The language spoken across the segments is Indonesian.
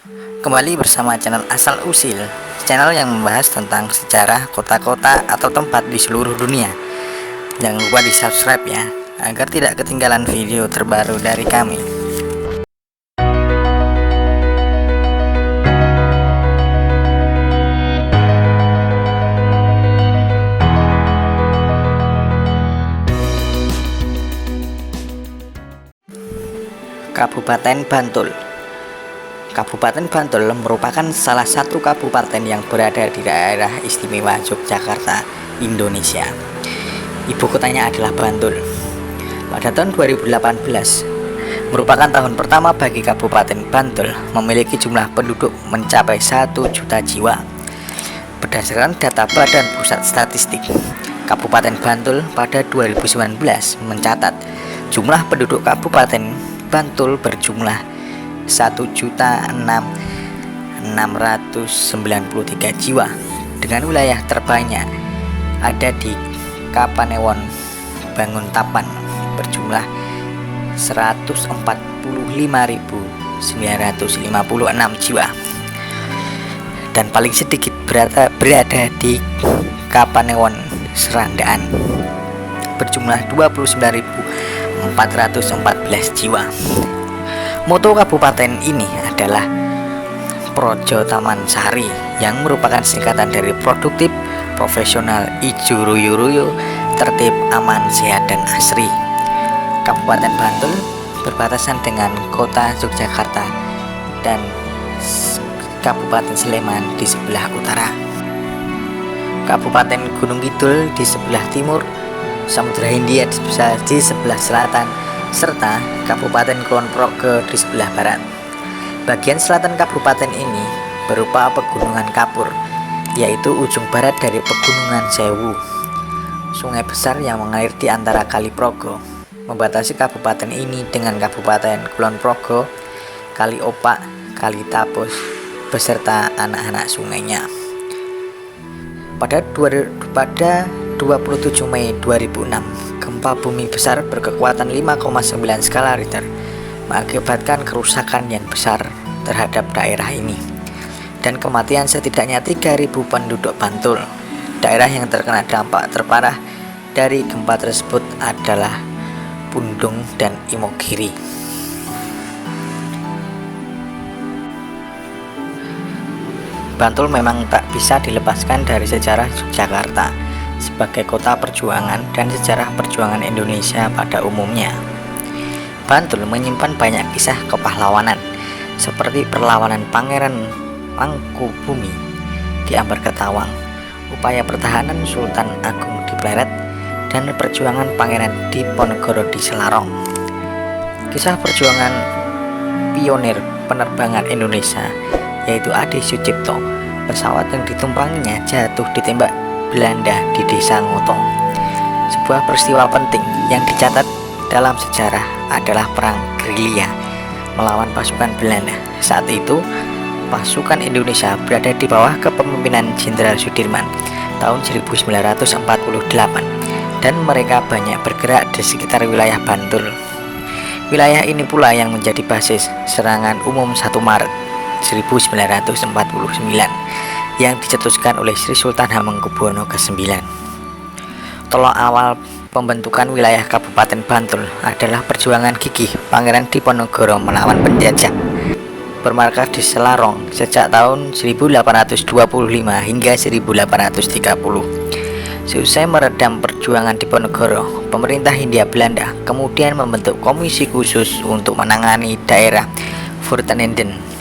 Kembali bersama channel Asal Usil, channel yang membahas tentang sejarah kota-kota atau tempat di seluruh dunia. Jangan lupa di subscribe ya, agar tidak ketinggalan video terbaru dari kami. Kabupaten Bantul. Kabupaten Bantul merupakan salah satu kabupaten yang berada di daerah istimewa Yogyakarta, Indonesia. Ibu kotanya adalah Bantul. Pada tahun 2018 merupakan tahun pertama bagi Kabupaten Bantul memiliki jumlah penduduk mencapai 1 juta jiwa. Berdasarkan data Badan Pusat Statistik, Kabupaten Bantul pada 2019 mencatat jumlah penduduk Kabupaten Bantul berjumlah 1.693 jiwa, dengan wilayah terbanyak ada di Kapanewon Banguntapan berjumlah 145.956 jiwa, dan paling sedikit berada di Kapanewon Serandaan berjumlah 29.414 jiwa. Moto kabupaten ini adalah Projo Taman Sari, yang merupakan singkatan dari produktif, profesional, ijo ruyo ruyo, tertib, aman, sehat, dan asri. Kabupaten Bantul berbatasan dengan kota Yogyakarta dan Kabupaten Sleman di sebelah utara, Kabupaten Gunung Kidul di sebelah timur, Samudra Hindia di sebelah selatan, serta Kabupaten Kulon Progo di sebelah barat. Bagian selatan kabupaten ini berupa pegunungan kapur, yaitu ujung barat dari Pegunungan Sewu. Sungai besar yang mengalir di antara Kali Progo membatasi kabupaten ini dengan Kabupaten Kulon Progo, Kali Opak, Kali Tapus, beserta anak-anak sungainya. Pada 27 Mei 2006, gempa bumi besar berkekuatan 5,9 skala Richter mengakibatkan kerusakan yang besar terhadap daerah ini dan kematian setidaknya 3.000 penduduk Bantul. Daerah yang terkena dampak terparah dari gempa tersebut adalah Pundung dan Imogiri. Bantul memang tak bisa dilepaskan dari sejarah Yogyakarta sebagai kota perjuangan dan sejarah perjuangan Indonesia pada umumnya. Bantul menyimpan banyak kisah kepahlawanan, seperti perlawanan Pangeran Mangkubumi di Ambarketawang, upaya pertahanan Sultan Agung di Pleret, dan perjuangan Pangeran Diponegoro di Selarong. Kisah perjuangan pionir penerbangan Indonesia, yaitu Adi Sucipto, pesawat yang ditumpanginya jatuh ditembak Belanda di Desa Ngotong. Sebuah peristiwa penting yang dicatat dalam sejarah adalah perang gerilya melawan pasukan Belanda. Saat itu pasukan Indonesia berada di bawah kepemimpinan Jenderal Sudirman tahun 1948, dan mereka banyak bergerak di sekitar wilayah Bantul. Wilayah ini pula yang menjadi basis serangan umum 1 Maret 1949 yang dicetuskan oleh Sri Sultan Hamengkubuwono ke-9. Tolak awal pembentukan wilayah Kabupaten Bantul adalah perjuangan gigih Pangeran Diponegoro melawan penjajah, bermarkas di Selarong sejak tahun 1825 hingga 1830. Seusai meredam perjuangan Diponegoro, pemerintah Hindia Belanda kemudian membentuk komisi khusus untuk menangani daerah Furteninden.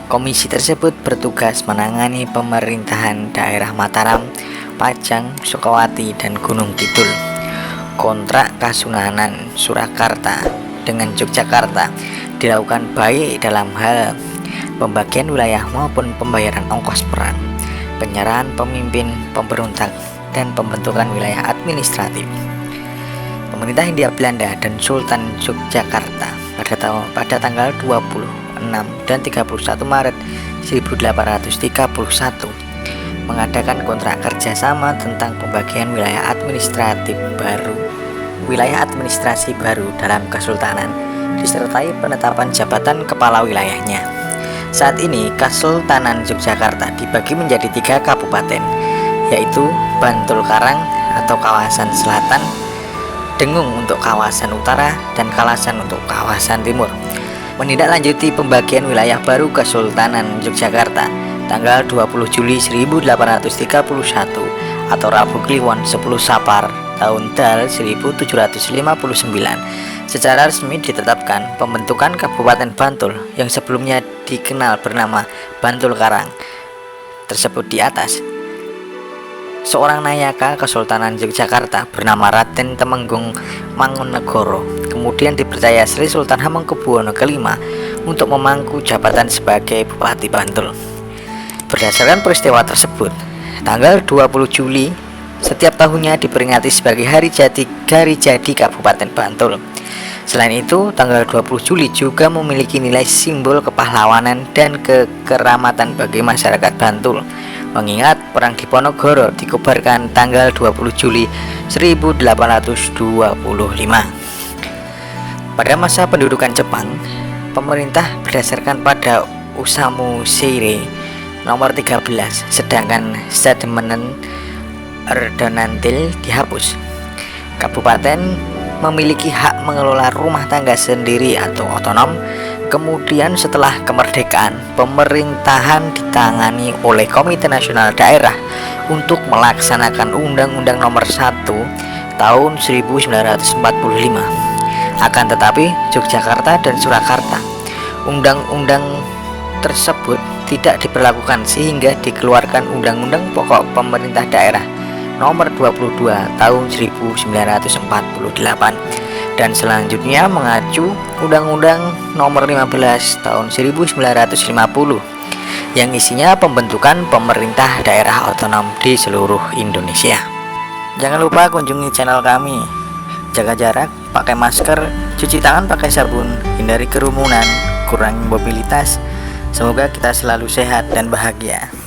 Komisi tersebut bertugas menangani pemerintahan daerah Mataram, Pajang, Sukawati, dan Gunung Kidul. Kontrak Kasunanan Surakarta dengan Yogyakarta dilakukan baik dalam hal pembagian wilayah maupun pembayaran ongkos perang, penyerahan pemimpin pemberontak, dan pembentukan wilayah administratif. Pemerintah Hindia Belanda dan Sultan Yogyakarta pada tanggal 26 dan 31 Maret 1831 mengadakan kontrak kerjasama tentang pembagian wilayah administrasi baru dalam kesultanan, disertai penetapan jabatan kepala wilayahnya. Saat ini Kesultanan Yogyakarta dibagi menjadi 3 kabupaten, yaitu Bantul Karang atau kawasan selatan, Dengung untuk kawasan utara, dan Kalasan untuk kawasan timur. Menindaklanjuti pembagian wilayah baru Kesultanan Yogyakarta tanggal 20 Juli 1831 atau Rabu Kliwon 10 Sapar tahun Dal 1759, secara resmi ditetapkan pembentukan Kabupaten Bantul yang sebelumnya dikenal bernama Bantul Karang tersebut di atas. Seorang nayaka Kesultanan Yogyakarta bernama Raden Temenggung Mangunegoro kemudian dipercaya Sri Sultan Hamengkubuwono V untuk memangku jabatan sebagai Bupati Bantul. Berdasarkan peristiwa tersebut, tanggal 20 Juli setiap tahunnya diperingati sebagai hari jadi Kabupaten Bantul. Selain itu, tanggal 20 Juli juga memiliki nilai simbol kepahlawanan dan kekeramatan bagi masyarakat Bantul, mengingat Perang Diponegoro dikobarkan tanggal 20 Juli 1825. Pada masa pendudukan Jepang, pemerintah berdasarkan pada Osamu Seirei nomor 13, sedangkan Sademanen Erdonantil dihapus. Kabupaten memiliki hak mengelola rumah tangga sendiri atau otonom. Kemudian setelah kemerdekaan, pemerintahan ditangani oleh Komite Nasional Daerah untuk melaksanakan Undang-Undang Nomor 1 tahun 1945. Akan tetapi Yogyakarta dan Surakarta, undang-undang tersebut tidak diberlakukan sehingga dikeluarkan Undang-Undang Pokok Pemerintah Daerah Nomor 22 tahun 1948 dan selanjutnya mengacu Undang-Undang Nomor 15 tahun 1950 yang isinya pembentukan pemerintah daerah otonom di seluruh Indonesia. Jangan lupa kunjungi channel kami. Jaga jarak, pakai masker, cuci tangan pakai sabun, hindari kerumunan, kurangi mobilitas. Semoga kita selalu sehat dan bahagia.